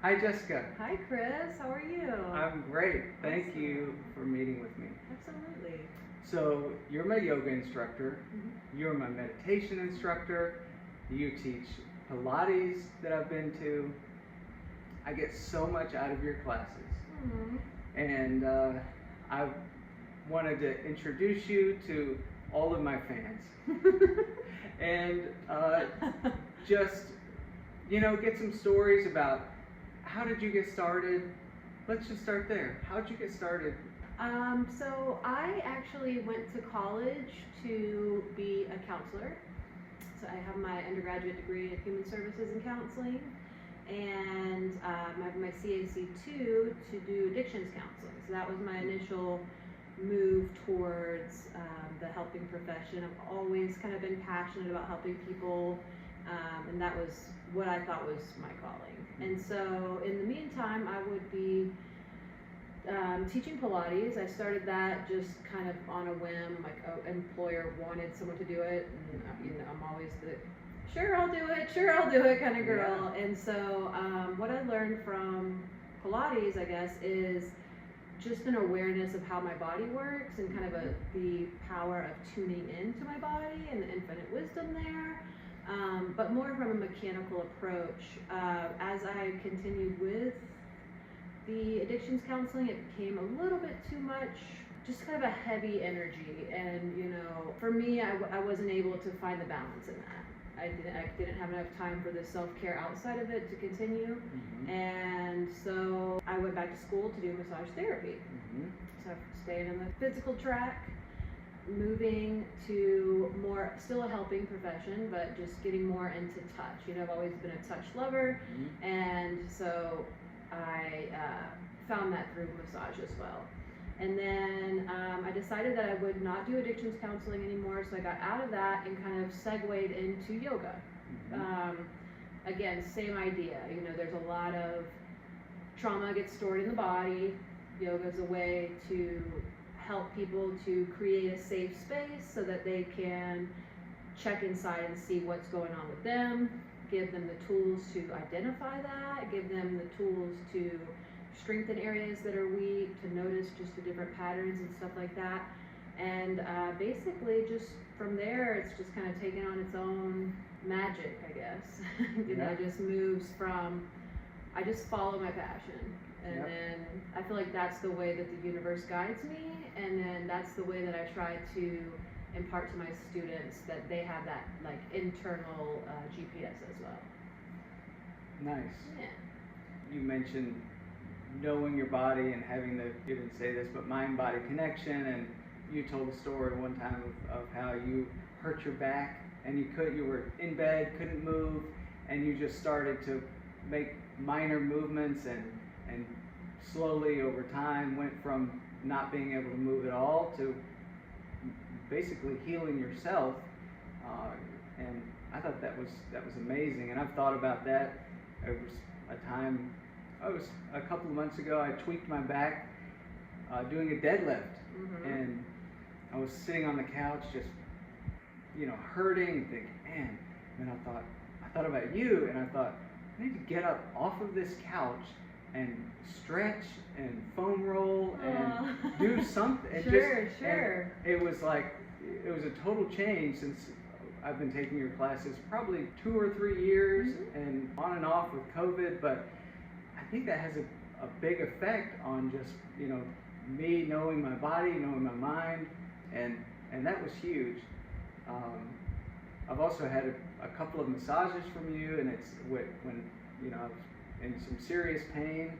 Hi, Jessica. Hi, Chris. How are you? I'm great. Thank you for meeting with me. Absolutely. So, you're my yoga instructor, Mm-hmm. you're my meditation instructor, you teach Pilates that I've been to. I get so much out of your classes. Mm-hmm. And I wanted to introduce you to all of my fans. And just, get some stories about how did you get started? Let's just start there. How did you get started? So I actually went to college to be a counselor. So I have my undergraduate degree in human services and counseling, and I have my CAC2 to do addictions counseling. So that was my initial move towards the helping profession. I've always kind of been passionate about helping people, and that was what I thought was my calling. And so in the meantime, I would be teaching Pilates. I started that just kind of on a whim, like an employer wanted someone to do it, and I'm always the sure I'll do it kind of girl. Yeah. And so what I learned from Pilates, I guess, is just an awareness of how my body works and kind of the power of tuning into my body and the infinite wisdom there. But more from a mechanical approach. As I continued with the addictions counseling, it became a little bit too much, just kind of a heavy energy. And for me, I wasn't able to find the balance in that. I didn't have enough time for the self-care outside of it to continue. Mm-hmm. And so I went back to school to do massage therapy. Mm-hmm. So I stayed in the physical track, moving to more, still a helping profession, but just getting more into touch. I've always been a touch lover, Mm-hmm. and so I found that through massage as well. And then I decided that I would not do addictions counseling anymore, so I got out of that and kind of segued into yoga. Mm-hmm. Again, same idea. There's a lot of trauma gets stored in the body. Yoga is a way to help people to create a safe space so that they can check inside and see what's going on with them, give them the tools to identify that, give them the tools to strengthen areas that are weak, to notice just the different patterns and stuff like that. And basically just from there, it's just kind of taken on its own magic, I guess. It just moves from, I just follow my passion. And then I feel like that's the way that the universe guides me, and then that's the way that I try to impart to my students, that they have that like internal GPS as well. Nice. Yeah. You mentioned knowing your body and having the, you didn't say this, but mind-body connection, and you told a story one time of how you hurt your back and you were in bed, couldn't move, and you just started to make minor movements and slowly over time went from not being able to move at all to basically healing yourself. And I thought that was amazing, and I've thought about that. There was a time, it was a couple of months ago, I tweaked my back doing a deadlift. Mm-hmm. And I was sitting on the couch just hurting and thinking, man. And I thought about you, and I thought, I need to get up off of this couch and stretch and foam roll and do something. And Sure. And it was a total change since I've been taking your classes probably 2 or 3 years, mm-hmm. and on and off with COVID, but I think that has a big effect on just, me knowing my body, knowing my mind, and that was huge. I've also had a couple of massages from you, and it's when I was in some serious pain,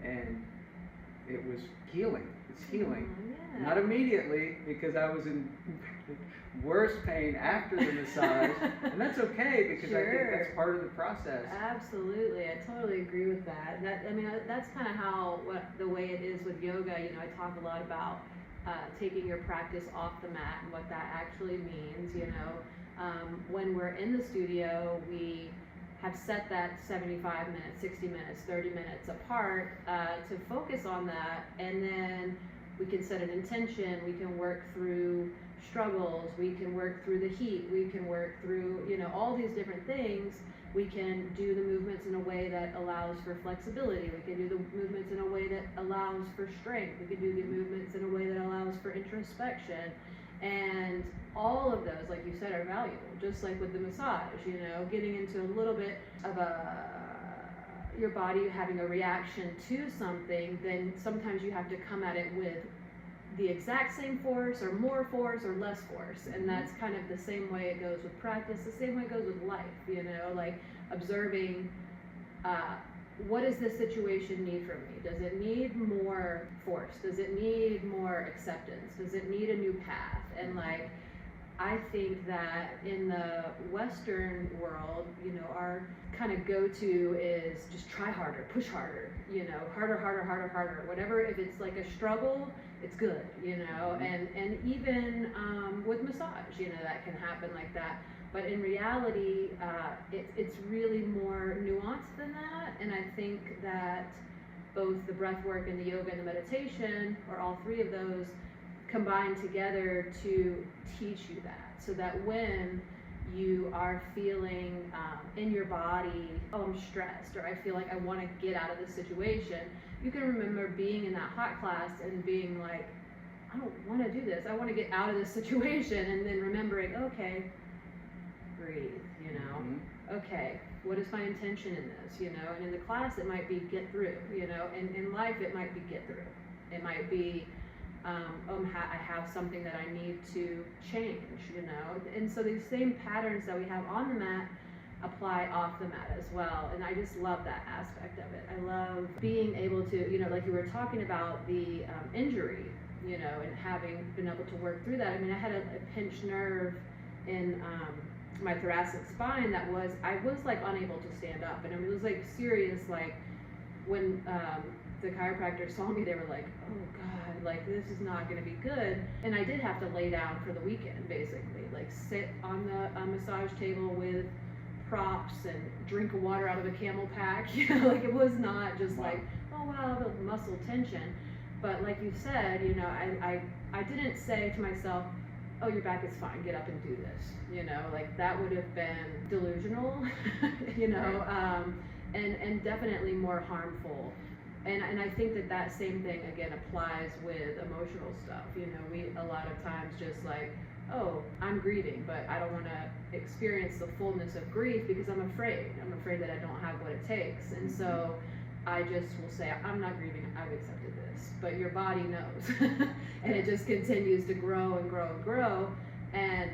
and it was healing. It's healing. Yeah. Not immediately, because I was in worse pain after the massage, and that's okay, because I think that's part of the process. Absolutely, I totally agree with that. That's kind of the way it is with yoga. I talk a lot about taking your practice off the mat and what that actually means. When we're in the studio, we have set that 75 minutes, 60 minutes, 30 minutes apart to focus on that, and then we can set an intention, we can work through struggles, we can work through the heat, we can work through all these different things, We can do the movements in a way that allows for flexibility. We can do the movements in a way that allows for strength. We can do the movements in a way that allows for introspection. And all of those, like you said, are valuable. Just like with the massage, you know, getting into a little bit of your body having a reaction to something, then sometimes you have to come at it with the exact same force or more force or less force. And that's kind of the same way it goes with practice, the same way it goes with life, you know, like observing what does this situation need from me? Does it need more force? Does it need more acceptance? Does it need a new path? And like, I think that in the Western world, you know, our kind of go-to is just try harder, push harder, you know, harder, harder, harder, harder, whatever. If it's like a struggle, it's good, you know, and even with massage, you know, that can happen like that. But in reality, it's really more nuanced than that. And I think that both the breath work and the yoga and the meditation, or all three of those, combine together to teach you that. So that when you are feeling in your body, oh, I'm stressed, or I feel like I want to get out of this situation, you can remember being in that hot class and being like, I don't want to do this. I want to get out of this situation. And then remembering, okay, breathe, you know, okay, what is my intention in this, you know? And in the class, it might be get through, you know, and in life, it might be get through. It might be, I have something that I need to change, you know? And so these same patterns that we have on the mat apply off the mat as well. And I just love that aspect of it. I love being able to, you know, like you were talking about the injury, you know, and having been able to work through that. I mean, I had a pinched nerve in my thoracic spine that I was like unable to stand up. And it was like serious, like when the chiropractor saw me, they were like, oh God, like this is not gonna be good. And I did have to lay down for the weekend, basically, like sit on the massage table with props and drink water out of a Camel pack, you know, like it was not just like, oh wow, the muscle tension. But like you said, you know, I didn't say to myself, oh, your back is fine, get up and do this, you know, like that would have been delusional, you know, and definitely more harmful. And I think that same thing again applies with emotional stuff. You know, we a lot of times just like, oh, I'm grieving, but I don't want to experience the fullness of grief because I'm afraid. I'm afraid that I don't have what it takes. And so I just will say, I'm not grieving, I've accepted this. But your body knows. And it just continues to grow and grow and grow. And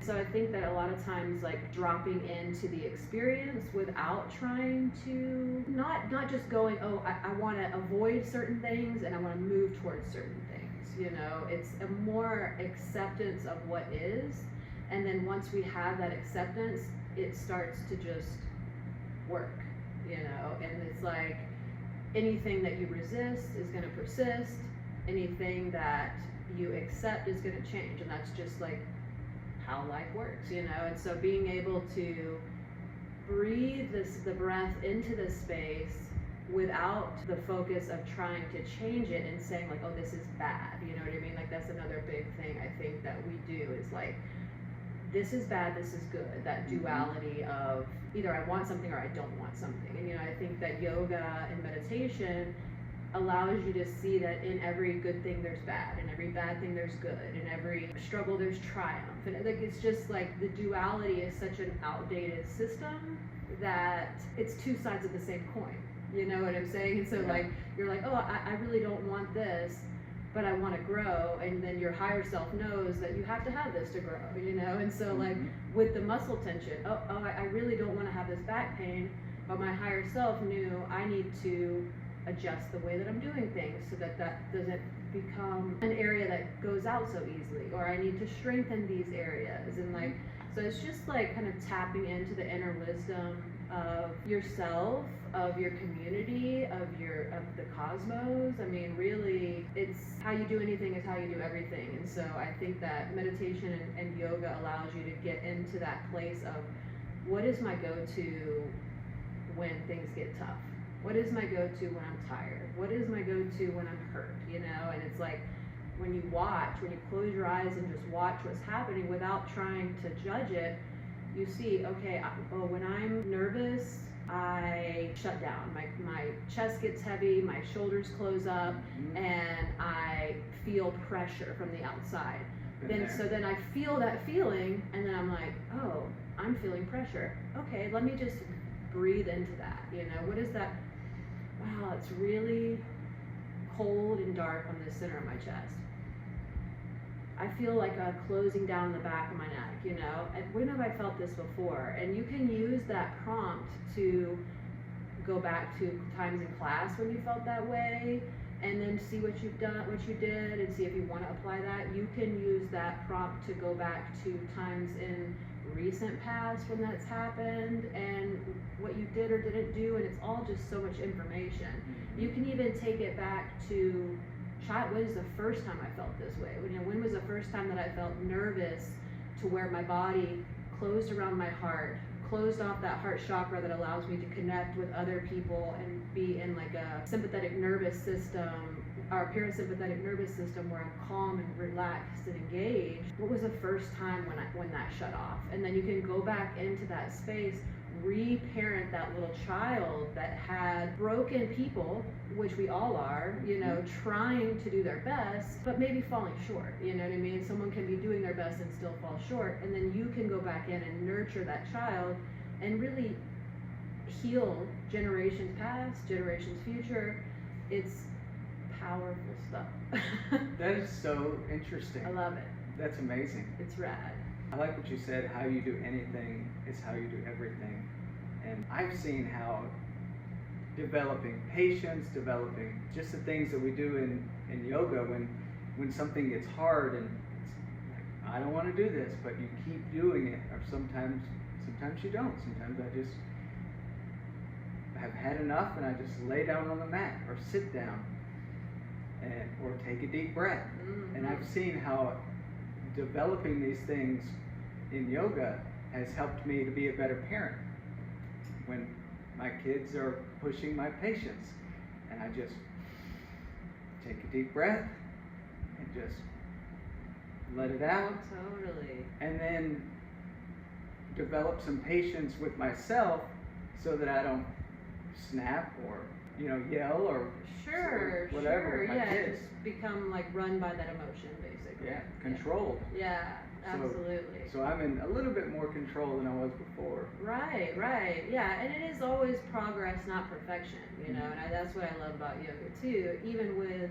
so I think that a lot of times, like dropping into the experience without trying to, not just going, oh, I want to avoid certain things and I want to move towards certain things, you know, it's a more acceptance of what is. And then once we have that acceptance, it starts to just work, you know, and it's like anything that you resist is going to persist, anything that you accept is going to change, and that's just like how life works, you know. And so being able to breathe the breath into this space without the focus of trying to change it and saying like, oh, this is bad, you know what I mean? Like that's another big thing I think that we do is like, this is bad, this is good, that duality of either I want something or I don't want something. And you know, I think that yoga and meditation allows you to see that in every good thing there's bad, in every bad thing there's good, in every struggle there's triumph. And like it's just like the duality is such an outdated system that it's two sides of the same coin. You know what I'm saying? And so like you're like, oh, I really don't want this, but I want to grow, and then your higher self knows that you have to have this to grow, you know. And so like with the muscle tension, I really don't want to have this back pain, but my higher self knew I need to adjust the way that I'm doing things so that doesn't become an area that goes out so easily, or I need to strengthen these areas. And like, so it's just like kind of tapping into the inner wisdom of yourself, of your community, of the cosmos. I mean, really, it's how you do anything is how you do everything. And so I think that meditation and yoga allows you to get into that place of what is my go-to when things get tough? What is my go-to when I'm tired? What is my go-to when I'm hurt, you know? And it's like, when you close your eyes and just watch what's happening without trying to judge it, you see, okay, when I'm nervous, I shut down. My chest gets heavy, my shoulders close up, and I feel pressure from the outside. Then I feel that feeling, and then I'm like, oh, I'm feeling pressure. Okay, let me just breathe into that. What is that? Wow, it's really cold and dark on the center of my chest. I feel like a closing down the back of my neck, And when have I felt this before? And you can use that prompt to go back to times in class when you felt that way, and then see what you did, and see if you want to apply that. You can use that prompt to go back to times in recent past when that's happened, and what you did or didn't do, and it's all just so much information. You can even take it back to when is the first time I felt this way? When was the first time that I felt nervous to where my body closed around my heart, closed off that heart chakra that allows me to connect with other people and be in like a sympathetic nervous system, or parasympathetic nervous system, where I'm calm and relaxed and engaged. What was the first time when that shut off? And then you can go back into that space, reparent that little child that had broken people, which we all are, trying to do their best, but maybe falling short, you know what I mean? Someone can be doing their best and still fall short, and then you can go back in and nurture that child and really heal generations past, generations future. It's powerful stuff. That is so interesting. I love it. That's amazing. It's rad. I like what you said, how you do anything is how you do everything. And I've seen how developing patience, developing just the things that we do in yoga, when something gets hard and it's like, I don't want to do this, but you keep doing it, or sometimes you don't. Sometimes I just have had enough and I just lay down on the mat or sit down or take a deep breath. And I've seen how developing these things in yoga has helped me to be a better parent when my kids are pushing my patience, and I just take a deep breath and just let it out. Totally. And then develop some patience with myself so that I don't snap or yell or whatever with my kids. Just become like run by that emotion, basically. Yeah, controlled. Yeah, absolutely. So I'm in a little bit more control than I was before. Right. Yeah, and it is always progress, not perfection, and that's what I love about yoga too. Even with,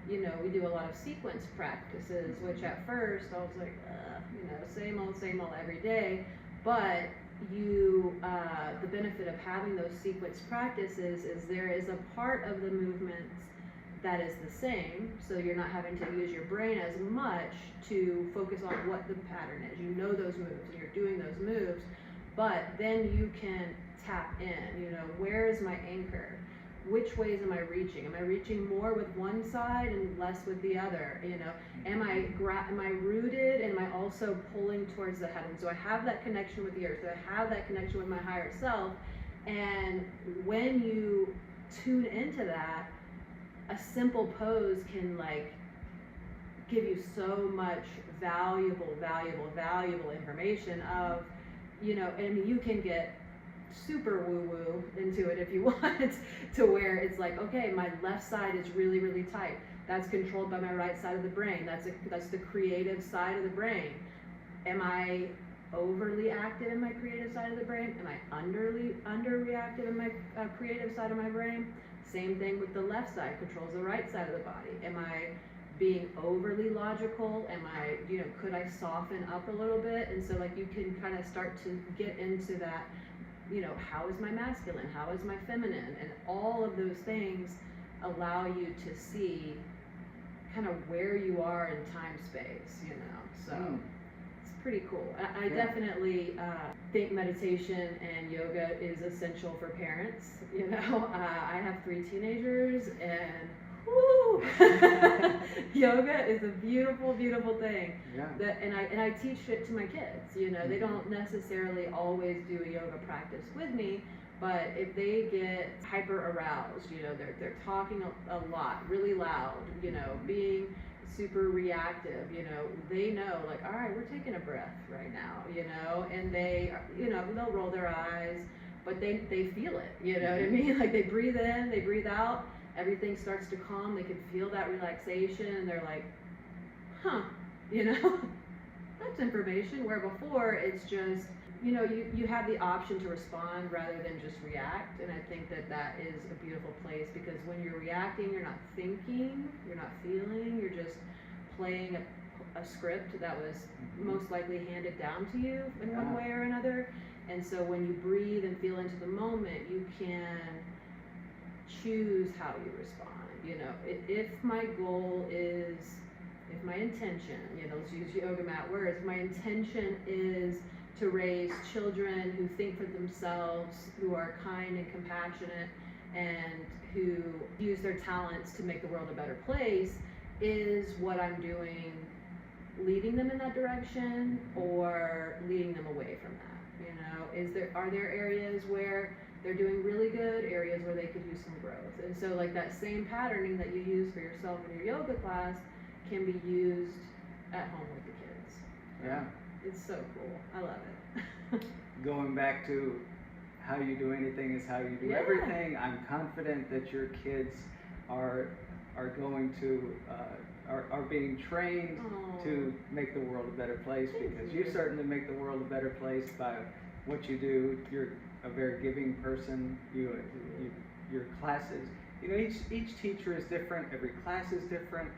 we do a lot of sequence practices, which at first I was like, same old every day. But the benefit of having those sequence practices is there is a part of the movements that is the same, so you're not having to use your brain as much to focus on what the pattern is. You know those moves and you're doing those moves, but then you can tap in, where is my anchor? Which ways am I reaching? Am I reaching more with one side and less with the other? Am I rooted, and am I also pulling towards the heaven? So I have that connection with the earth, so I have that connection with my higher self, and when you tune into that, a simple pose can give you so much valuable information of, and you can get super woo-woo into it if you want, to where it's like, okay, my left side is really, really tight. That's controlled by my right side of the brain. That's the creative side of the brain. Am I overly active in my creative side of the brain? Am I underreactive in my creative side of my brain? Same thing with the left side, controls the right side of the body. Am I being overly logical? Am I, could I soften up a little bit? And so you can kind of start to get into that, how is my masculine? How is my feminine? And all of those things allow you to see kind of where you are in time space, so it's pretty cool. I definitely think meditation and yoga is essential for parents. I have 3 teenagers, and woo! Yoga is a beautiful thing. Yeah. And I teach it to my kids. They don't necessarily always do a yoga practice with me, but if they get hyper aroused, they're talking a lot, really loud, being super reactive, they know, like, all right, we're taking a breath right now, and they, they'll roll their eyes, but they feel it, you know what I mean? Like, they breathe in, they breathe out, everything starts to calm, they can feel that relaxation, and they're like, huh, that's information, where before it's just, you have the option to respond rather than just react. And I think that is a beautiful place, because when you're reacting, you're not thinking, you're not feeling, you're just playing a script that was most likely handed down to you in one way or another. And so when you breathe and feel into the moment, you can choose how you respond. If my goal is, if my intention, let's use yoga mat words, my intention is to raise children who think for themselves, who are kind and compassionate, and who use their talents to make the world a better place, is what I'm doing leading them in that direction or leading them away from that? Are there areas where they're doing really good, areas where they could use some growth? And so, like, that same patterning that you use for yourself in your yoga class can be used at home with the kids. Yeah. It's so cool. I love it. Going back to how you do anything is how you do everything. I'm confident that your kids are going to are being trained to make the world a better place, because you certainly make the world a better place by what you do. You're a very giving person. Your classes, each teacher is different. Every class is different.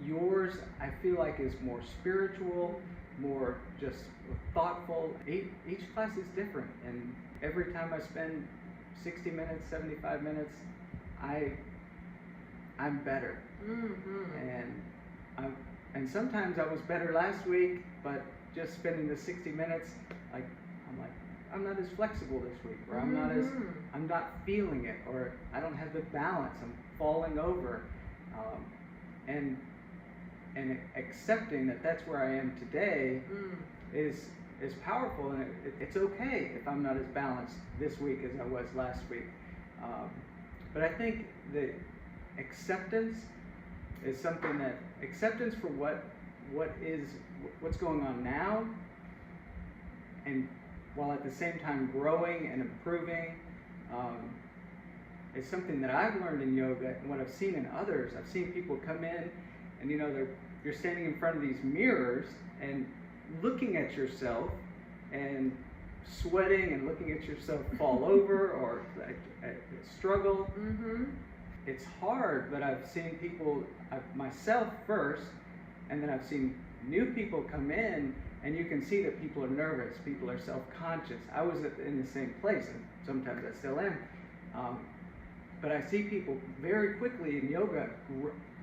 Yours, I feel like, is more spiritual, more just thoughtful. Each class is different, and every time I spend 60 minutes, 75 minutes, I'm better. And sometimes I was better last week, but just spending the 60 minutes, I'm not as flexible this week, or I'm not feeling it, or I don't have the balance, I'm falling over. And accepting that that's where I am today is powerful, and it's okay if I'm not as balanced this week as I was last week. But I think the acceptance is something that, acceptance for what's going on now, and while at the same time growing and improving, is something that I've learned in yoga, and what I've seen in others. I've seen people come in, and you're standing in front of these mirrors and looking at yourself and sweating and looking at yourself fall over or struggle. It's hard, but I've seen people, myself first, and then I've seen new people come in, and you can see that people are nervous, people are self-conscious. I was in the same place, and sometimes I still am. But I see people very quickly in yoga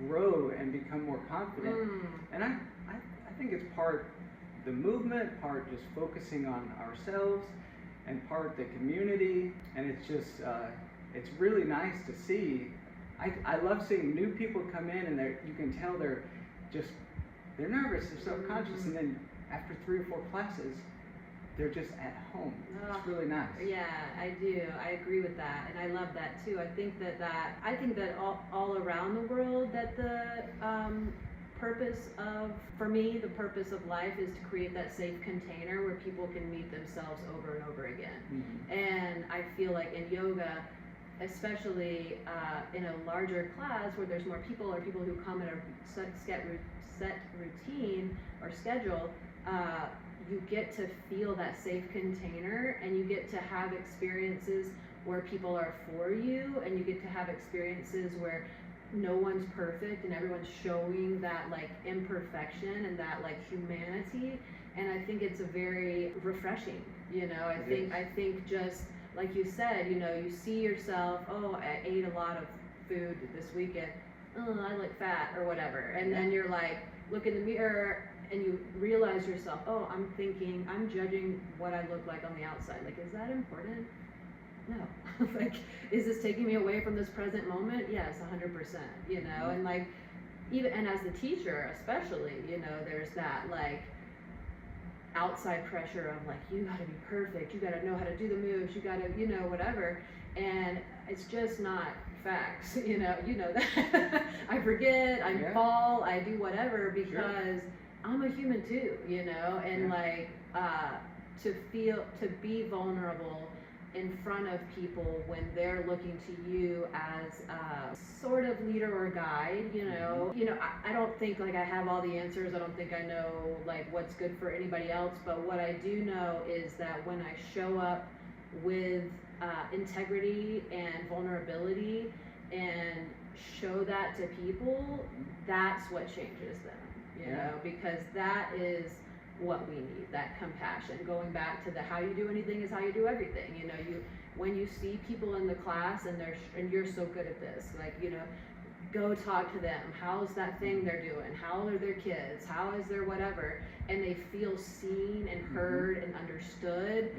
grow and become more confident. And I think it's part the movement, part just focusing on ourselves, and part the community. And it's just, it's really nice to see. I love seeing new people come in, and you can tell they're nervous, they're self-conscious, and then after 3 or 4 classes, they're just at home. It's really nice. Yeah, I do. I agree with that, and I love that too. I think that all around the world, that the for me, the purpose of life is to create that safe container where people can meet themselves over and over again. And I feel like in yoga, especially in a larger class where there's more people, or people who come in a set routine or schedule, you get to feel that safe container, and you get to have experiences where people are for you, and you get to have experiences where no one's perfect and everyone's showing that like imperfection and that like humanity. And I think it's a very refreshing, I think just like you said, you see yourself, oh, I ate a lot of food this weekend, oh, I look fat or whatever, and then you're like, look in the mirror and you realize yourself, oh, I'm judging what I look like on the outside. Like, is that important? No. Like, is this taking me away from this present moment? Yes, 100%, and like, and as the teacher especially, there's that like outside pressure of like, you gotta be perfect, you gotta know how to do the moves, you gotta, whatever. And it's just not facts, you know that. I forget, I fall, I do whatever because I'm a human too, you know, and like to be vulnerable in front of people when they're looking to you as a sort of leader or guide, you know. I don't think like I have all the answers. I don't think I know like what's good for anybody else, but what I do know is that when I show up with integrity and vulnerability and show that to people, that's what changes them, you know, because that is what we need, that compassion. Going back to the how you do anything is how you do everything. You know, when you see people in the class and you're so good at this, like, you know, go talk to them. How's that thing they're doing? How are their kids? How is their whatever? And they feel seen and heard and understood.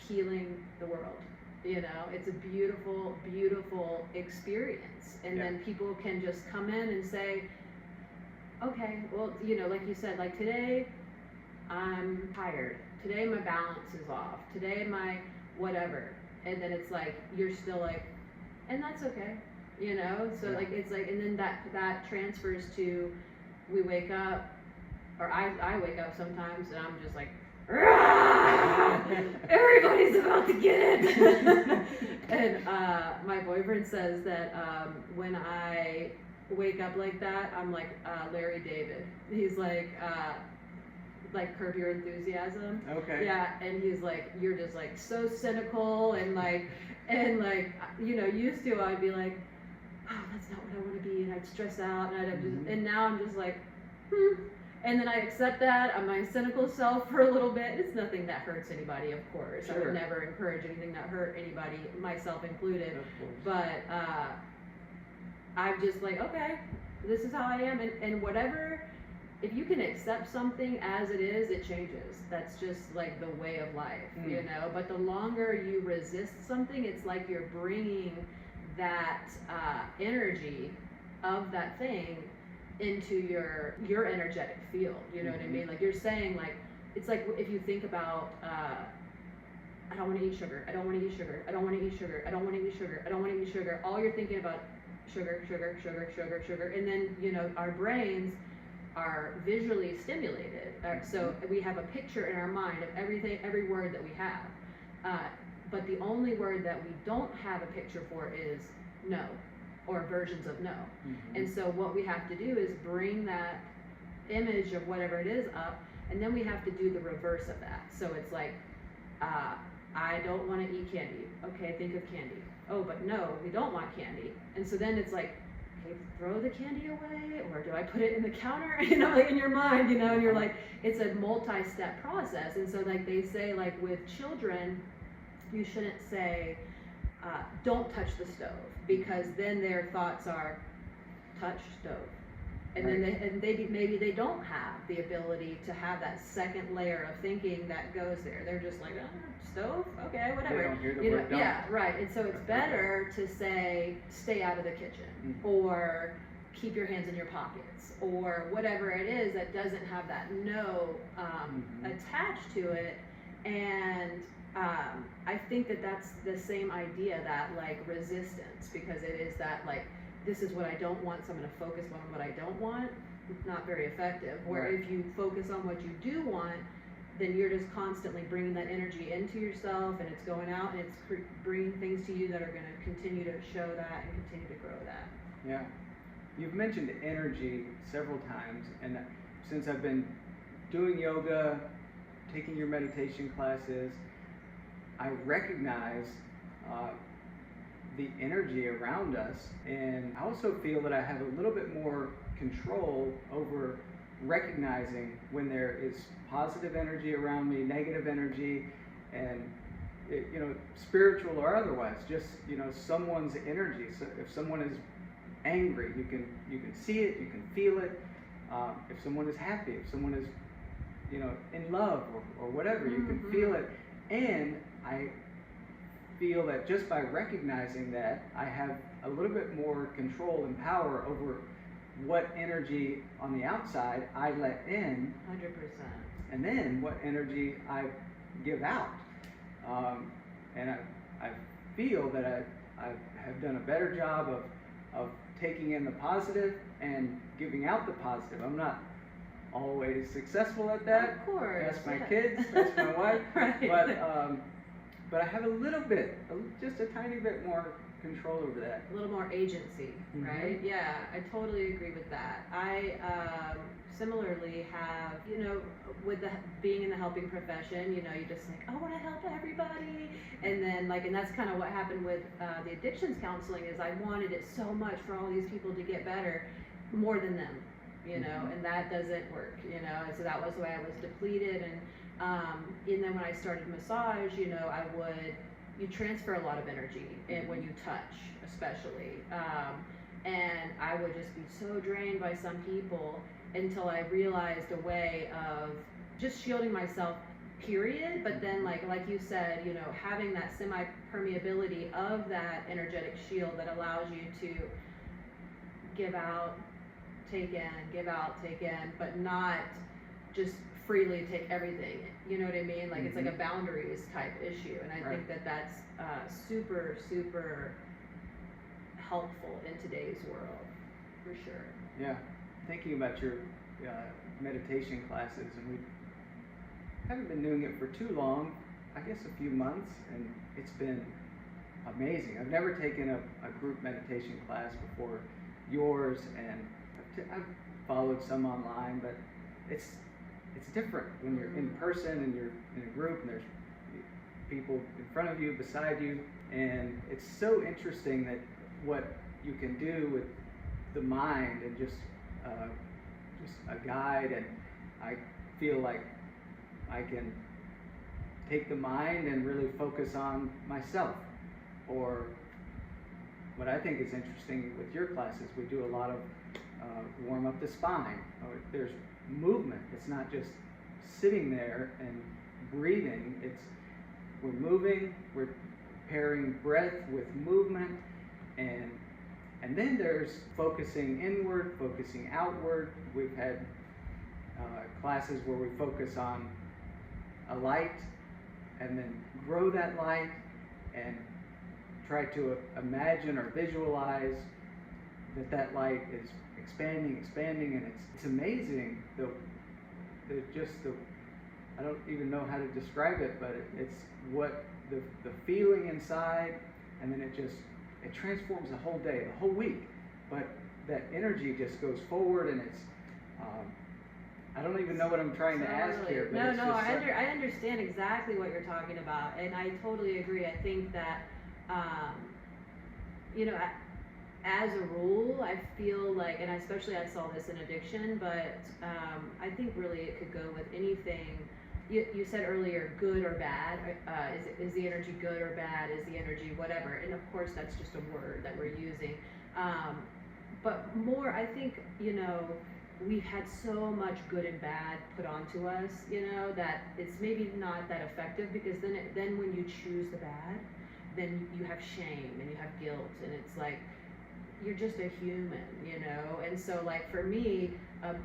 Healing the world. You know, it's a beautiful, beautiful experience. And then people can just come in and say, okay, well, you know, like you said, like today I'm tired. Today my balance is off. Today my whatever. And then it's like, you're still like, and that's okay, you know? So like, it's like, and then that transfers to, we wake up, or I wake up sometimes and I'm just like, everybody's about to get it. And my boyfriend says that when I wake up like that, I'm like Larry David. He's like Curb Your Enthusiasm. Okay. Yeah, and he's like, you're just like so cynical and like you know, used to I'd be like, oh, that's not what I want to be, and I'd stress out, and and now I'm just like, and then I accept that. I'm my cynical self for a little bit. It's nothing that hurts anybody, of course. I would never encourage anything that hurt anybody, myself included. Of course. But I'm just like, okay, this is how I am, and whatever. If you can accept something as it is, it changes. That's just like the way of life, you know. But the longer you resist something, it's like you're bringing that energy of that thing into your energetic field. You know what I mean? Like you're saying, like it's like if you think about, I don't want to eat sugar. I don't want to eat sugar. I don't want to eat sugar. I don't want to eat sugar. I don't want to eat sugar. All you're thinking about sugar, sugar, sugar, sugar, sugar, and then you know our brains are visually stimulated, so we have a picture in our mind of everything, every word that we have, but the only word that we don't have a picture for is no, or versions of no. And so what we have to do is bring that image of whatever it is up, and then we have to do the reverse of that. So it's like, I don't want to eat candy. Okay, think of candy. Oh, but no, we don't want candy. And so then it's like, throw the candy away, or do I put it in the counter? You know, like in your mind, you know, and you're like, it's a multi-step process. And so like they say, like with children, you shouldn't say, don't touch the stove, because then their thoughts are, touch stove. And then maybe they don't have the ability to have that second layer of thinking that goes there. They're just like, stove? Okay, whatever. They don't hear the you know, word don't. yeah, right. And so it's better to say, stay out of the kitchen, or keep your hands in your pockets, or whatever it is that doesn't have that no attached to it. And I think that that's the same idea, that like resistance, because it is that like, this is what I don't want, so I'm going to focus on what I don't want. It's not very effective. Where if you focus on what you do want, then you're just constantly bringing that energy into yourself, and it's going out, and it's bringing things to you that are going to continue to show that and continue to grow that. Yeah. You've mentioned energy several times, and since I've been doing yoga, taking your meditation classes, I recognize the energy around us, and I also feel that I have a little bit more control over recognizing when there is positive energy around me, negative energy, and you know, spiritual or otherwise, just you know, someone's energy. So if someone is angry, you can see it, you can feel it. If someone is happy, if someone is you know, in love or whatever, you can feel it. And I feel that just by recognizing that, I have a little bit more control and power over what energy on the outside I let in, 100%, and then what energy I give out. And I feel that I have done a better job of taking in the positive and giving out the positive. I'm not always successful at that. Of course. That's my kids, that's my wife. Right. But I have a little bit, just a tiny bit more control over that. A little more agency, right? Yeah, I totally agree with that. I similarly have, you know, with being in the helping profession, you know, you just think, I want to help everybody, and then like, and that's kind of what happened with the addictions counseling. Is I wanted it so much for all these people to get better, more than them, you know, and that doesn't work, you know, and so that was the way I was depleted. And then when I started massage, you know, you transfer a lot of energy when you touch, especially. And I would just be so drained by some people until I realized a way of just shielding myself, period. But then like you said, you know, having that semi-permeability of that energetic shield that allows you to give out, take in, give out, take in, but not just freely take everything, you know what I mean? Like it's like a boundaries type issue, and I think that that's super, super helpful in today's world, for sure. Yeah, thinking about your meditation classes, and we haven't been doing it for too long, I guess a few months, and it's been amazing. I've never taken a group meditation class before yours, and I've followed some online, but it's different when you're in person and you're in a group and there's people in front of you, beside you, and it's so interesting that what you can do with the mind and just a guide. And I feel like I can take the mind and really focus on myself. Or what I think is interesting with your classes, we do a lot of warm up the spine. There's movement. It's not just sitting there and breathing. We're moving, we're pairing breath with movement, and then there's focusing inward, focusing outward. We've had classes where we focus on a light and then grow that light and try to imagine or visualize that light is expanding, and it's amazing. I don't even know how to describe it, but it's what the feeling inside, and then it transforms the whole day, the whole week. But that energy just goes forward, and it's I don't even know what I'm trying to ask here. But I understand exactly what you're talking about, and I totally agree. I think that you know, as a rule, I feel like, and especially I saw this in addiction, but I think really it could go with anything. You said earlier, good or bad. Is the energy good or bad? Is the energy whatever? And of course, that's just a word that we're using. But more, I think, you know, we've had so much good and bad put onto us, you know, that it's maybe not that effective, because then when you choose the bad, then you have shame and you have guilt, and it's like, you're just a human, you know? And so like for me,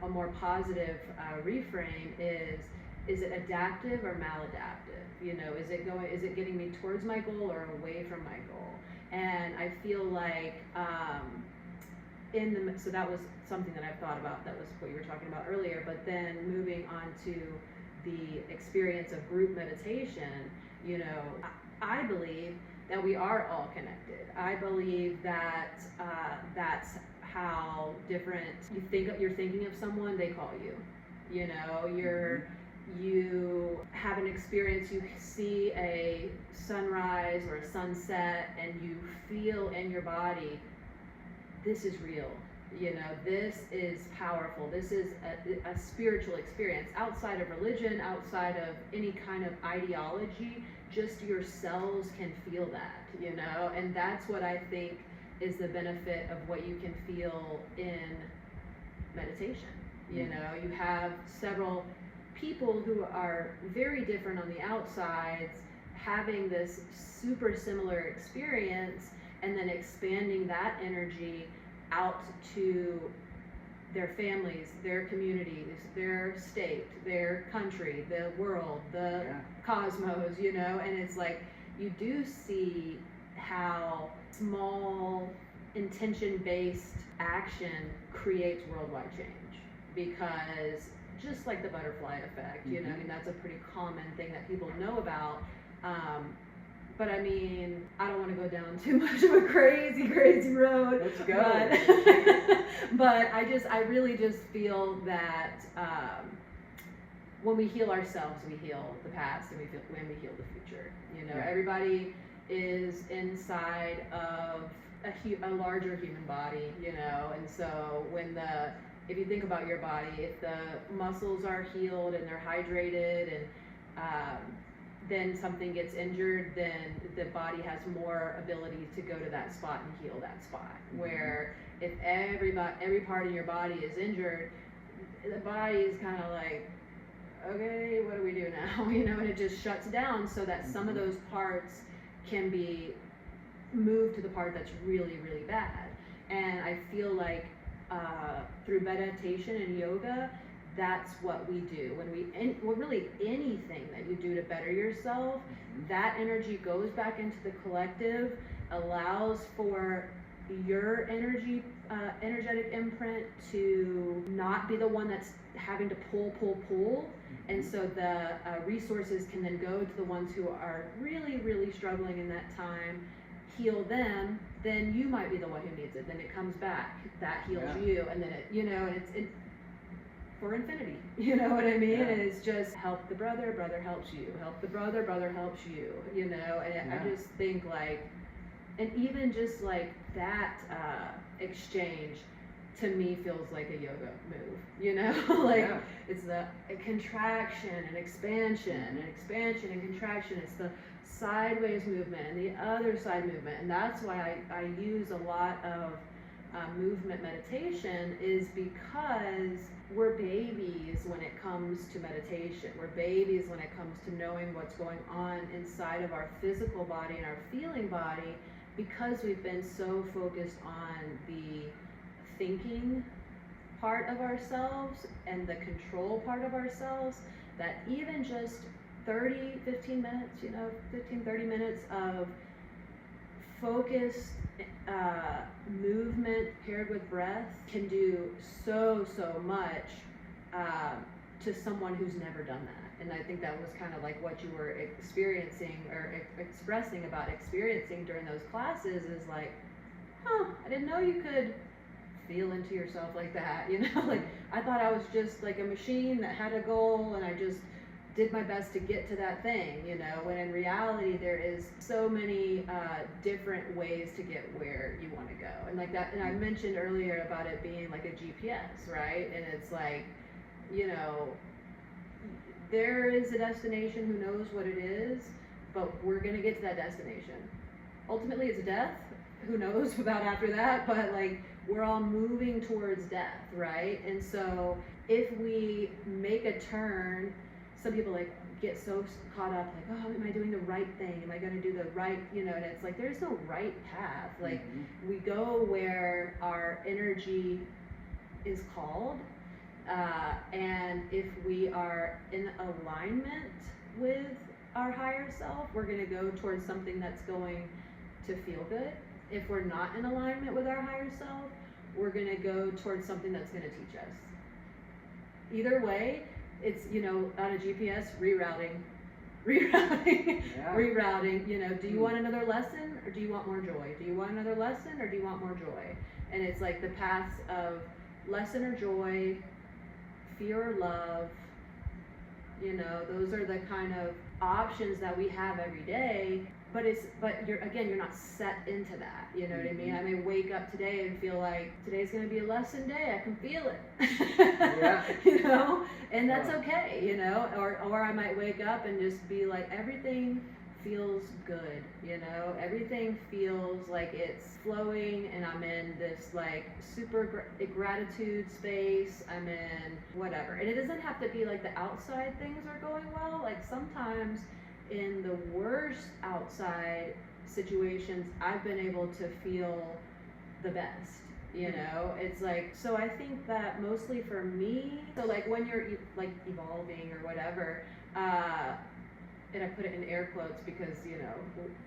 a more positive reframe is it adaptive or maladaptive? You know, is it getting me towards my goal or away from my goal? And I feel like so that was something that I've thought about. That was what you were talking about earlier. But then moving on to the experience of group meditation, you know, I believe that we are all connected. I believe that that's how different you're thinking of someone, they call you. You know, you have an experience, you see a sunrise or a sunset, and you feel in your body, this is real. You know, this is powerful. This is a spiritual experience outside of religion, outside of any kind of ideology. Just your cells can feel that, you know, and that's what I think is the benefit of what you can feel in meditation. You know, you have several people who are very different on the outsides having this super similar experience, and then expanding that energy out to their families, their communities, their state, their country, the world, the cosmos, you know. And it's like, you do see how small intention-based action creates worldwide change. Because just like the butterfly effect, you know, I mean, that's a pretty common thing that people know about. But I mean, I don't want to go down too much of a crazy road. Let's go. But I really just feel that when we heal ourselves, we heal the past, and we heal the future. You know, everybody is inside of a larger human body, you know, and so if you think about your body, if the muscles are healed and they're hydrated, and then something gets injured, then the body has more ability to go to that spot and heal that spot. Where if every part of your body is injured, the body is kind of like, okay, what do we do now? You know, and it just shuts down, so that some of those parts can be moved to the part that's really, really bad. And I feel like through meditation and yoga, that's what we do. Well, really anything that you do to better yourself, that energy goes back into the collective, allows for your energetic imprint to not be the one that's having to pull, and so the resources can then go to the ones who are really, really struggling in that time, heal them, then you might be the one who needs it, then it comes back, that heals you, and then it, you know, and it's for infinity, you know what I mean? And it's just help the brother helps you, help the brother helps you, you know, and I just think like, and even just like that exchange to me feels like a yoga move, you know, like it's a contraction and expansion and contraction. It's the sideways movement and the other side movement, and that's why I use a lot of movement meditation, is because we're babies when it comes to meditation. We're babies when it comes to knowing what's going on inside of our physical body and our feeling body, because we've been so focused on the thinking part of ourselves and the control part of ourselves, that even just 15 minutes, you know, 30 minutes of focused movement paired with breath can do so much to someone who's never done that. And I think that was kind of like what you were experiencing or expressing about experiencing during those classes, is like, I didn't know you could feel into yourself like that, you know, like I thought I was just like a machine that had a goal and I just did my best to get to that thing, you know, when in reality there is so many different ways to get where you want to go. And like that, and I mentioned earlier about it being like a GPS, right? And it's like, you know, there is a destination, who knows what it is, but we're going to get to that destination. Ultimately it's death, who knows about after that, but like we're all moving towards death, right? And so if we make a turn, some people like get so caught up like, oh, am I doing the right thing? Am I going to do the right, you know, and it's like, there's no right path. Like we go where our energy is called. And if we are in alignment with our higher self, we're going to go towards something that's going to feel good. If we're not in alignment with our higher self, we're going to go towards something that's going to teach us. Either way, it's, you know, on a GPS, rerouting, you know, do you want another lesson or do you want more joy? Do you want another lesson or do you want more joy? And it's like the paths of lesson or joy, fear or love, you know, those are the kind of options that we have every day. But you're not set into that, you know what I mean? I may wake up today and feel like today's going to be a lesson day. I can feel it, you know, and that's okay, you know, or I might wake up and just be like, everything feels good, you know, everything feels like it's flowing, and I'm in this like super gratitude space. I'm in whatever, and it doesn't have to be like the outside things are going well. Like sometimes in the worst outside situations, I've been able to feel the best, you know? It's like, so I think that mostly for me, so like when you're like evolving or whatever, and I put it in air quotes because, you know,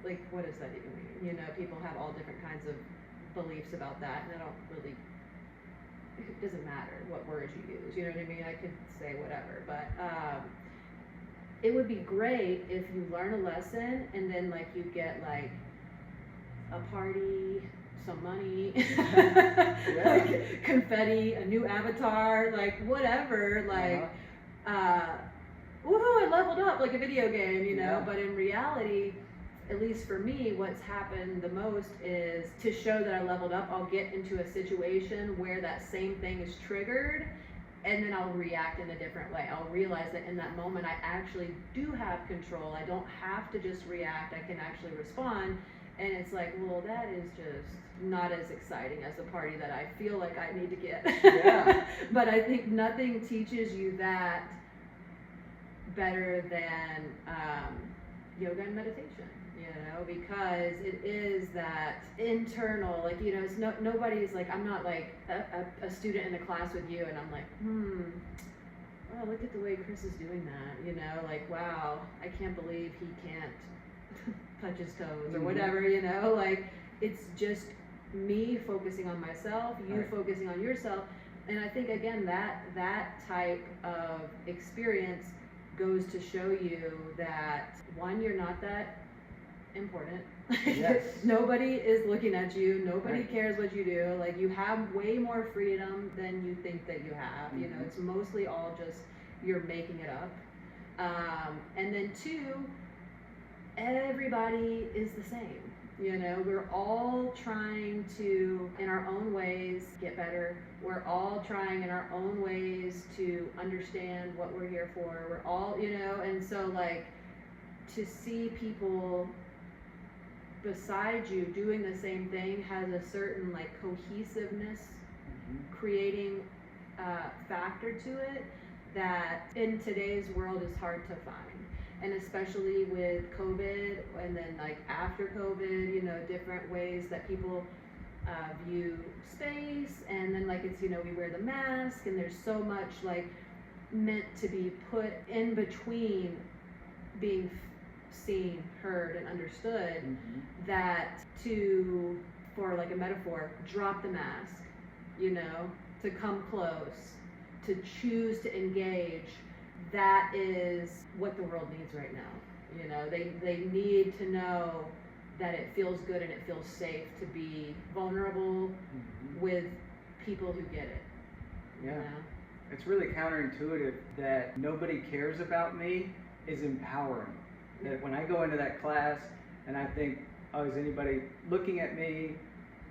like, what does that even mean? You know, people have all different kinds of beliefs about that, and I don't really, it doesn't matter what words you use, you know what I mean? I could say whatever, but it would be great if you learn a lesson and then like you get like a party, some money, like confetti, a new avatar, like whatever, like woohoo, I leveled up like a video game, you know. But in reality, at least for me, what's happened the most is to show that I leveled up, I'll get into a situation where that same thing is triggered, and then I'll react in a different way. I'll realize that in that moment I actually do have control. I don't have to just react, I can actually respond. And it's like, well, that is just not as exciting as the party that I feel like I need to get. But I think nothing teaches you that better than yoga and meditation, you know, because it is that internal, like, you know, it's nobody's like, I'm not like a student in a class with you and I'm like, oh, look at the way Chris is doing that, you know, like, wow, I can't believe he can't touch his toes or whatever, you know, like, it's just me focusing on myself, you focusing on yourself. And I think, again, that type of experience goes to show you that, one, you're not that important. Nobody is looking at you, nobody cares what you do, like, you have way more freedom than you think that you have, you know, it's mostly all just you're making it up. And then two, everybody is the same, you know, we're all trying to, in our own ways, get better. We're all trying in our own ways to understand what we're here for. We're all, you know, and so like to see people beside you doing the same thing has a certain like cohesiveness, creating factor to it that in today's world is hard to find. And especially with COVID, and then like after COVID, you know, different ways that people view space, and then like it's, you know, we wear the mask, and there's so much like meant to be put in between being seen, heard, and understood, that to, for like a metaphor, drop the mask, you know, to come close, to choose to engage. That is what the world needs right now. You know, they need to know that it feels good and it feels safe to be vulnerable with people who get it. You know? It's really counterintuitive that nobody cares about me is empowering. That when I go into that class and I think, oh, is anybody looking at me?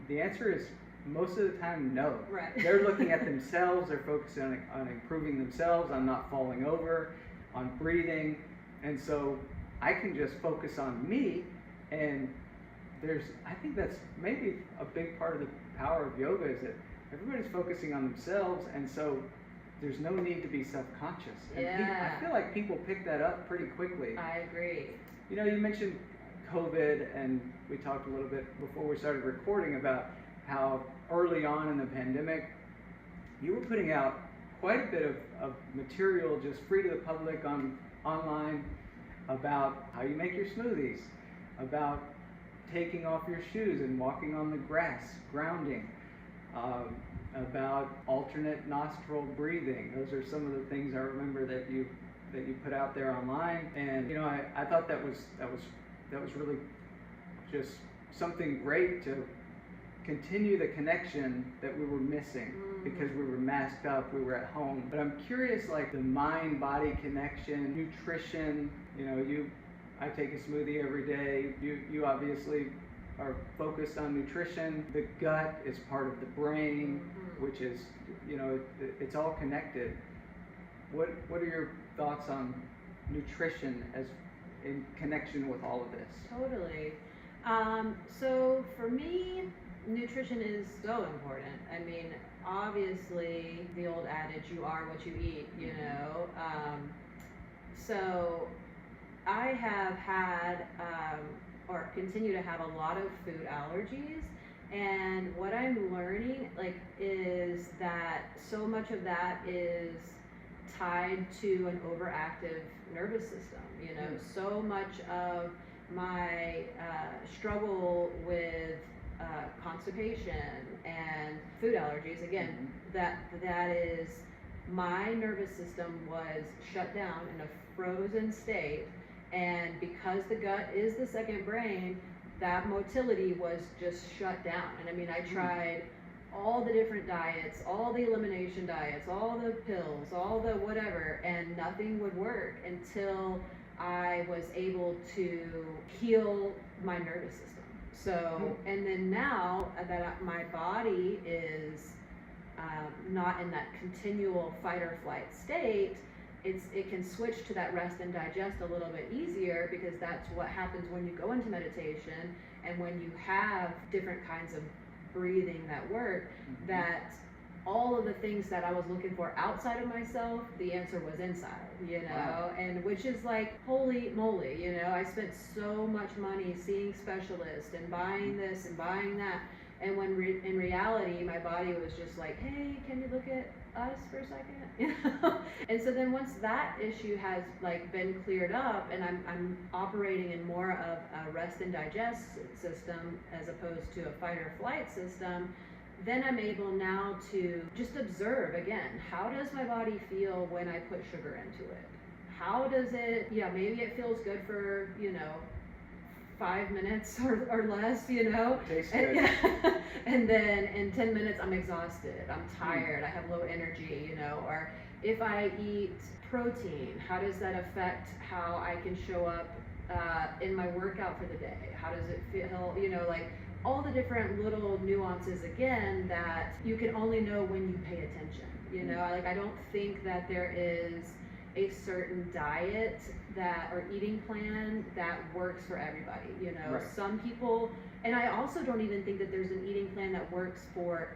The answer is most of the time, no. They're looking at themselves, they're focusing on improving themselves, on not falling over, on breathing. And so I can just focus on me, and I think that's maybe a big part of the power of yoga, is that everybody's focusing on themselves, and so there's no need to be self-conscious. And I feel like people pick that up pretty quickly. I agree. You know, you mentioned COVID, and we talked a little bit before we started recording about how early on in the pandemic, you were putting out quite a bit of material just free to the public online about how you make your smoothies, about taking off your shoes and walking on the grass, grounding, about alternate nostril breathing. Those are some of the things I remember that you put out there online. And you know, I thought that was really just something great to continue the connection that we were missing because we were masked up, we were at home. But I'm curious, like the mind-body connection, nutrition, you know, I take a smoothie every day. You obviously are focused on nutrition. The gut is part of the brain, which is, you know, it's all connected. What are your thoughts on nutrition as in connection with all of this? Totally. So for me, nutrition is so important. I mean, obviously, the old adage, you are what you eat, you know. So I have had, or continue to have a lot of food allergies. And what I'm learning, like, is that so much of that is tied to an overactive nervous system. You know, so much of my struggle with constipation and food allergies, again, that is, my nervous system was shut down in a frozen state, and because the gut is the second brain, that motility was just shut down. And I mean, I tried all the different diets, all the elimination diets, all the pills, all the whatever, and nothing would work until I was able to heal my nervous system. So, and then now that my body is not in that continual fight or flight state, it can switch to that rest and digest a little bit easier, because that's what happens when you go into meditation and when you have different kinds of breathing that work, that all of the things that I was looking for outside of myself, the answer was inside, you know. Wow. And which is like, holy moly, you know, I spent so much money seeing specialists and buying this and buying that, and when in reality my body was just like, hey, can you look at us for a second? You know? And so then once that issue has like been cleared up, and I'm operating in more of a rest and digest system as opposed to a fight or flight system, then I'm able now to just observe again, how does my body feel when I put sugar into it? How does it, maybe it feels good for, 5 minutes or less, Tastes good. And then in 10 minutes I'm exhausted, I'm tired, I have low energy, or if I eat protein, how does that affect how I can show up in my workout for the day? How does it feel, like all the different little nuances, again, that you can only know when you pay attention, like I don't think that there is a certain diet or eating plan that works for everybody, Right. Some people, and I also don't even think that there's an eating plan that works for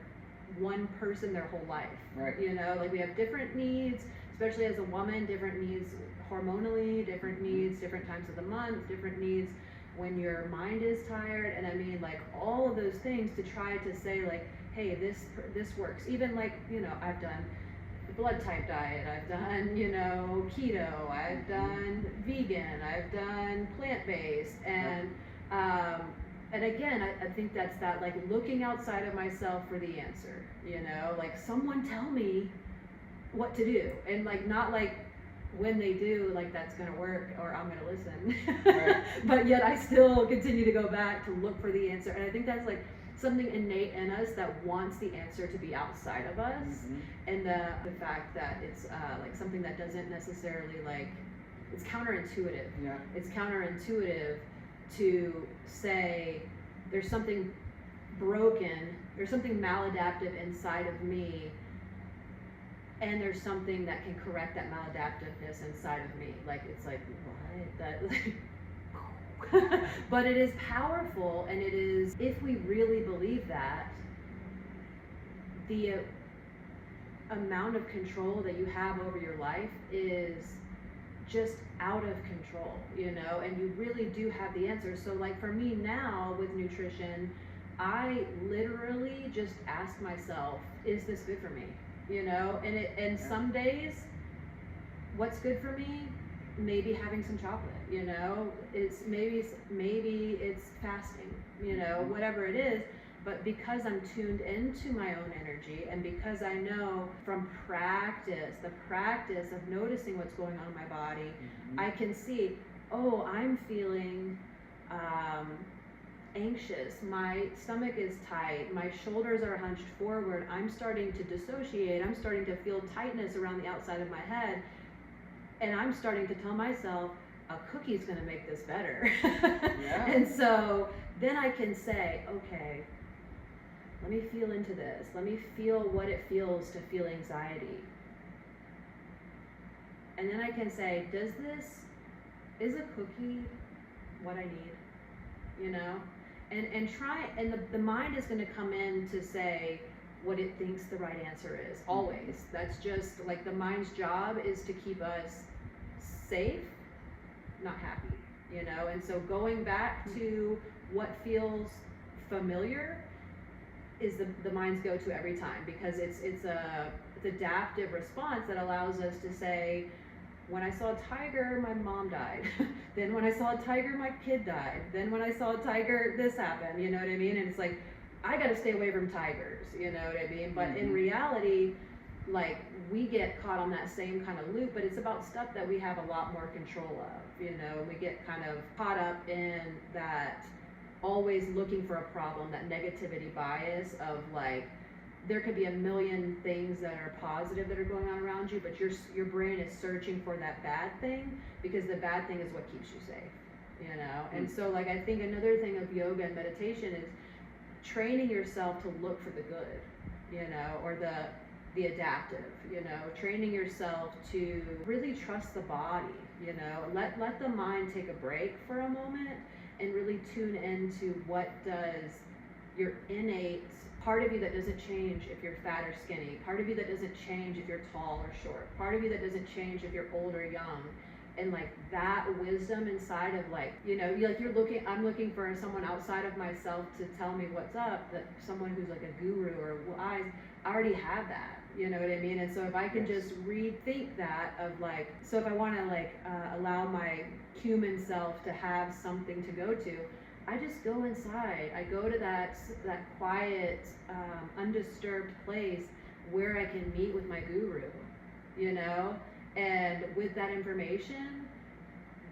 one person their whole life. Right. Like we have different needs, especially as a woman, different needs hormonally, different needs, different times of the month, different needs when your mind is tired, and I mean, like all of those things to try to say like, hey, this works. Even like, I've done blood type diet, I've done, keto, I've done vegan, I've done plant-based, and again, I think that's that, like looking outside of myself for the answer, like someone tell me what to do, and like not like when they do, like that's gonna work or I'm gonna listen. Right. But yet I still continue to go back to look for the answer, and I think that's like something innate in us that wants the answer to be outside of us, and the fact that it's like something that doesn't necessarily, like, it's counterintuitive. Yeah. It's counterintuitive to say there's something broken, there's something maladaptive inside of me, and there's something that can correct that maladaptiveness inside of me. Like, it's like, what? That, like, but it is powerful, and it is, if we really believe that, the amount of control that you have over your life is just out of control, and you really do have the answer. So like for me now with nutrition, I literally just ask myself, is this good for me? And some days, what's good for me? Maybe having some chocolate, it's maybe it's fasting, whatever it is. But because I'm tuned into my own energy, and because I know from the practice of noticing what's going on in my body, I can see, oh, I'm feeling anxious, my stomach is tight, my shoulders are hunched forward, I'm starting to dissociate, I'm starting to feel tightness around the outside of my head. And I'm starting to tell myself, a cookie's gonna make this better. Yeah. And so then I can say, okay, let me feel into this. Let me feel what it feels to feel anxiety. And then I can say, is a cookie what I need? And try, and the mind is gonna come in to say what it thinks the right answer is, always. That's just like the mind's job is to keep us safe, not happy, and so going back to what feels familiar is the mind's go-to every time, because it's adaptive response that allows us to say, when I saw a tiger, my mom died. Then when I saw a tiger, my kid died. Then when I saw a tiger, this happened. You know what I mean? And it's like, I got to stay away from tigers. You know what I mean? But in reality, like, we get caught on that same kind of loop, but it's about stuff that we have a lot more control of. You know, we get kind of caught up in that always looking for a problem, that negativity bias of like, there could be a million things that are positive that are going on around you, but your brain is searching for that bad thing, because the bad thing is what keeps you safe, you know? And so like, I think another thing of yoga and meditation is training yourself to look for the good, you know, or the adaptive, you know, training yourself to really trust the body, you know, let the mind take a break for a moment and really tune into what does your innate part of you that doesn't change if you're fat or skinny, part of you that doesn't change if you're tall or short, part of you that doesn't change if you're old or young. And like that wisdom inside of like, you know, I'm looking for someone outside of myself to tell me what's up, that someone who's like a guru, or I already have that, you know what I mean? And so if I can just rethink that of like, so if I want to like allow my human self to have something to go to, I just go inside. I go to that quiet, undisturbed place where I can meet with my guru, you know? And with that information,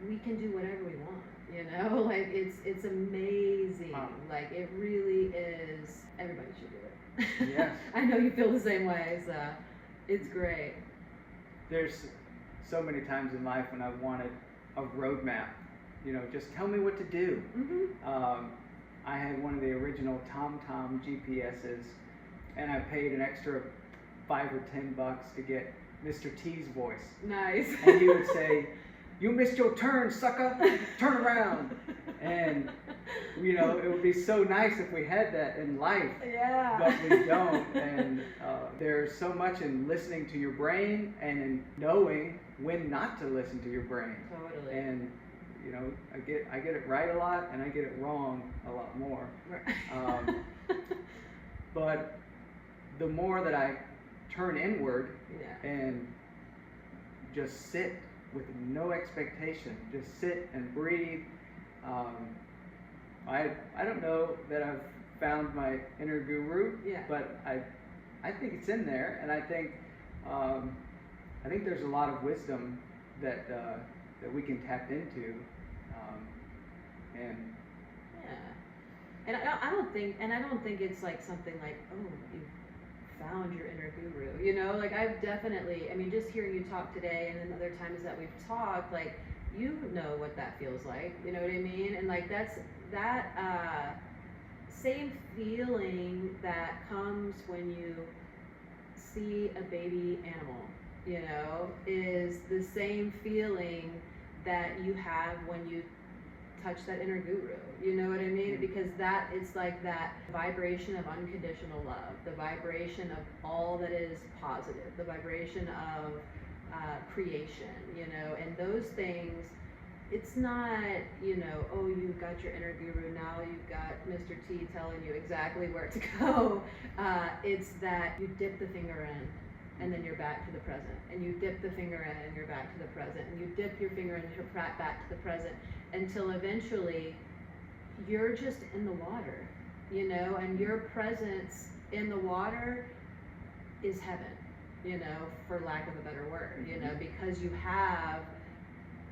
we can do whatever we want, you know? Like, it's amazing. Wow. Like, it really is. Everybody should do it. Yes. I know you feel the same way, so it's great. There's so many times in life when I've wanted a roadmap. You know, just tell me what to do. I had one of the original TomTom GPSs, and I paid an extra $5 or $10 to get Mr. T's voice. Nice. And he would say, "You missed your turn, sucker. Turn around." And you know, it would be so nice if we had that in life. Yeah. But we don't. And there's so much in listening to your brain and in knowing when not to listen to your brain. Totally. And you know, I get it right a lot, and I get it wrong a lot more. Right. But the more that I turn inward and just sit with no expectation, just sit and breathe. I don't know that I've found my inner guru, but I think it's in there, and I think there's a lot of wisdom that we can tap into. And I don't think it's like something like, oh, you found your inner guru, you know? Like, I've definitely, I mean, just hearing you talk today and then other times that we've talked, like, you know what that feels like, you know what I mean? And like, that's that same feeling that comes when you see a baby animal, you know, is the same feeling that you have when you touch that inner guru, you know what I mean? Because that, it's like that vibration of unconditional love, the vibration of all that is positive, the vibration of creation, you know, and those things, it's not, you know, oh, you've got your inner guru, now you've got Mr. T telling you exactly where to go. It's that you dip the finger in, and then you're back to the present, and you dip the finger in and you're back to the present, and you dip your finger in and you're back to the present, until eventually you're just in the water, you know, and your presence in the water is heaven, you know, for lack of a better word, you know, because you have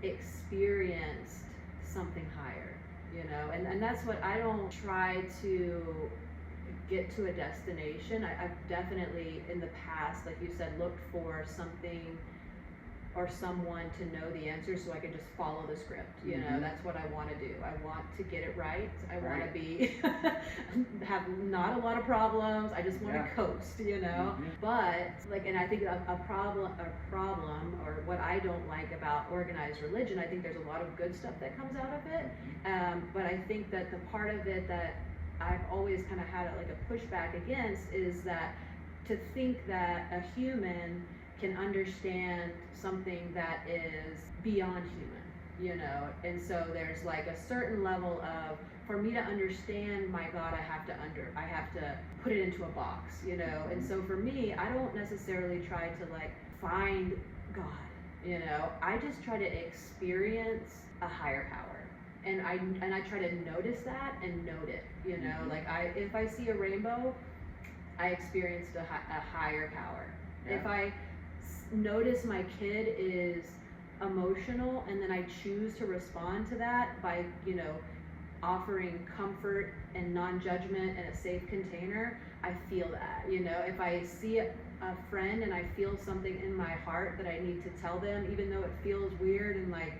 experienced something higher, you know, and that's what I don't try to get to a destination. I've definitely in the past, like you said, looked for something or someone to know the answer so I can just follow the script, you know. That's what I want to do. I want to get it right. I want to be have not a lot of problems. I just want to coast, you know. But like, and I think a problem or what I don't like about organized religion, I think there's a lot of good stuff that comes out of it, but I think that the part of it that I've always kind of had like a pushback against is that to think that a human can understand something that is beyond human, you know. And so there's like a certain level of for me to understand my God, I have to put it into a box, you know. And so for me, I don't necessarily try to like find God, you know. I just try to experience a higher power, and I try to notice that and note it, you know. Like if I see a rainbow, I experienced a higher power. Yeah. If I notice my kid is emotional and then I choose to respond to that by, you know, offering comfort and non-judgment and a safe container, I feel that, you know. If I see a friend and I feel something in my heart that I need to tell them, even though it feels weird and like,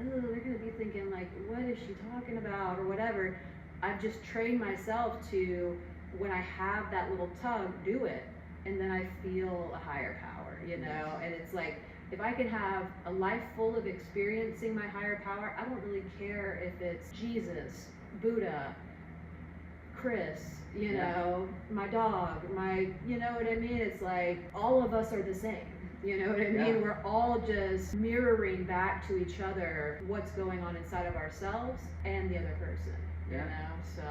oh, they're gonna be thinking like, what is she talking about or whatever, I've just trained myself to, when I have that little tug, do it, and then I feel a higher power, you know. And it's like, if I can have a life full of experiencing my higher power, I don't really care if it's Jesus, Buddha, Chris, you know, my dog, you know what I mean? It's like, all of us are the same, you know what I mean? Yeah. We're all just mirroring back to each other what's going on inside of ourselves and the other person, you know? So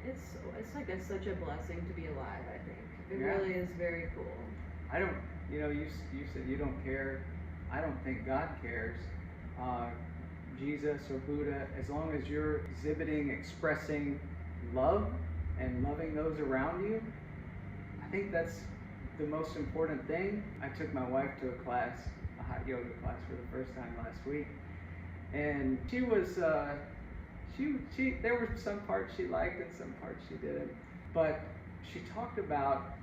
it's like such a blessing to be alive, I think. It really is very cool. I don't, you know, you said you don't care. I don't think God cares. Jesus or Buddha, as long as you're expressing love and loving those around you, I think that's the most important thing. I took my wife to a hot yoga class for the first time last week, and she was, there were some parts she liked and some parts she didn't, but she talked about,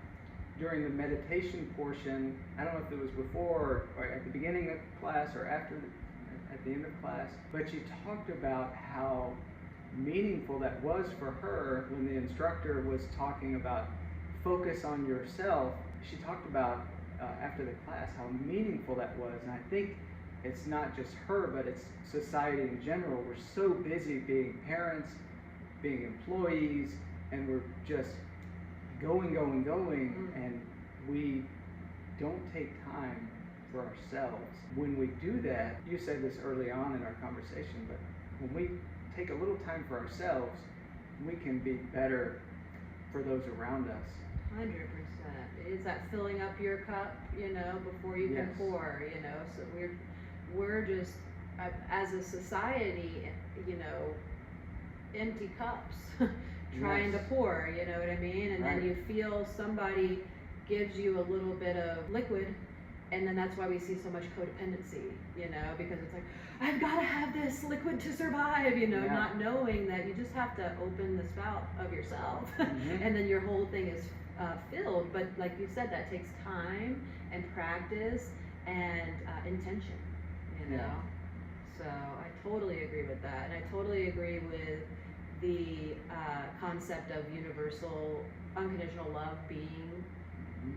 during the meditation portion, I don't know if it was before or at the beginning of class or at the end of class, but she talked about how meaningful that was for her when the instructor was talking about focus on yourself. She talked about after the class how meaningful that was, and I think it's not just her, but it's society in general. We're so busy being parents, being employees, and we're just going, and we don't take time for ourselves. When we do that, you said this early on in our conversation, but when we take a little time for ourselves, we can be better for those around us. 100%. It's that filling up your cup, you know, before you can pour, you know. So we're just, as a society, you know, empty cups. Trying to pour, you know what I mean? And then you feel somebody gives you a little bit of liquid, and then that's why we see so much codependency, you know, because it's like, I've got to have this liquid to survive, you know, not knowing that you just have to open the spout of yourself, and then your whole thing is filled. But like you said, that takes time and practice and intention, you know. So I totally agree with that, and I totally agree with the concept of universal unconditional love being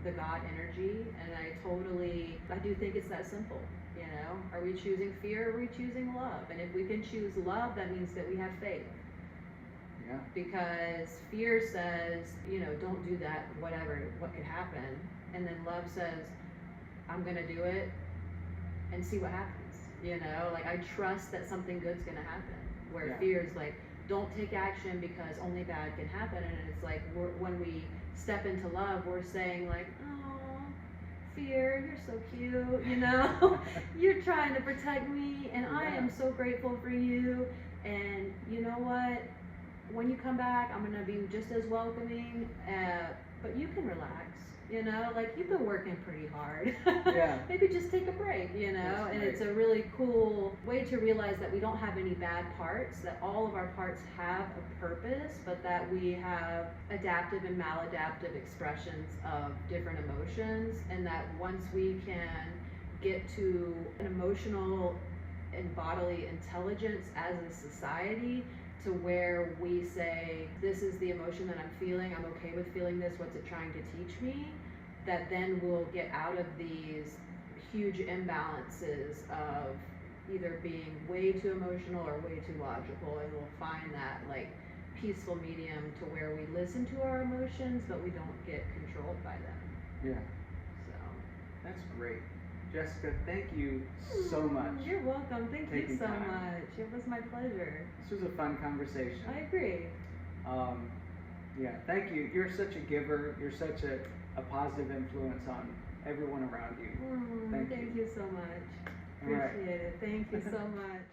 the God energy, and I do think it's that simple, you know. Are we choosing fear, or are we choosing love? And if we can choose love, that means that we have faith. Yeah. Because fear says, you know, don't do that, what could happen, and then love says, I'm gonna do it and see what happens, you know. Like, I trust that something good's gonna happen, where fear is like, don't take action because only bad can happen. And it's like, when we step into love, we're saying like, oh, fear, you're so cute, you know. You're trying to protect me, and I am so grateful for you, and you know what, when you come back, I'm gonna be just as welcoming, but you can relax, you know, like, you've been working pretty hard. Maybe just take a break, you know. And it's a really cool way to realize that we don't have any bad parts, that all of our parts have a purpose, but that we have adaptive and maladaptive expressions of different emotions, and that once we can get to an emotional and bodily intelligence as a society, to where we say, this is the emotion that I'm feeling, I'm okay with feeling this, what's it trying to teach me? That then we'll get out of these huge imbalances of either being way too emotional or way too logical, and we'll find that like peaceful medium to where we listen to our emotions, but we don't get controlled by them. Yeah. So that's great. Jessica, thank you so much. You're welcome. Thank you Taking so time. much. It was my pleasure. This was a fun conversation. I agree. Yeah, thank you. You're such a giver. You're such a positive influence on everyone around you. Thank you so much. All right. Appreciate it. Thank you so much.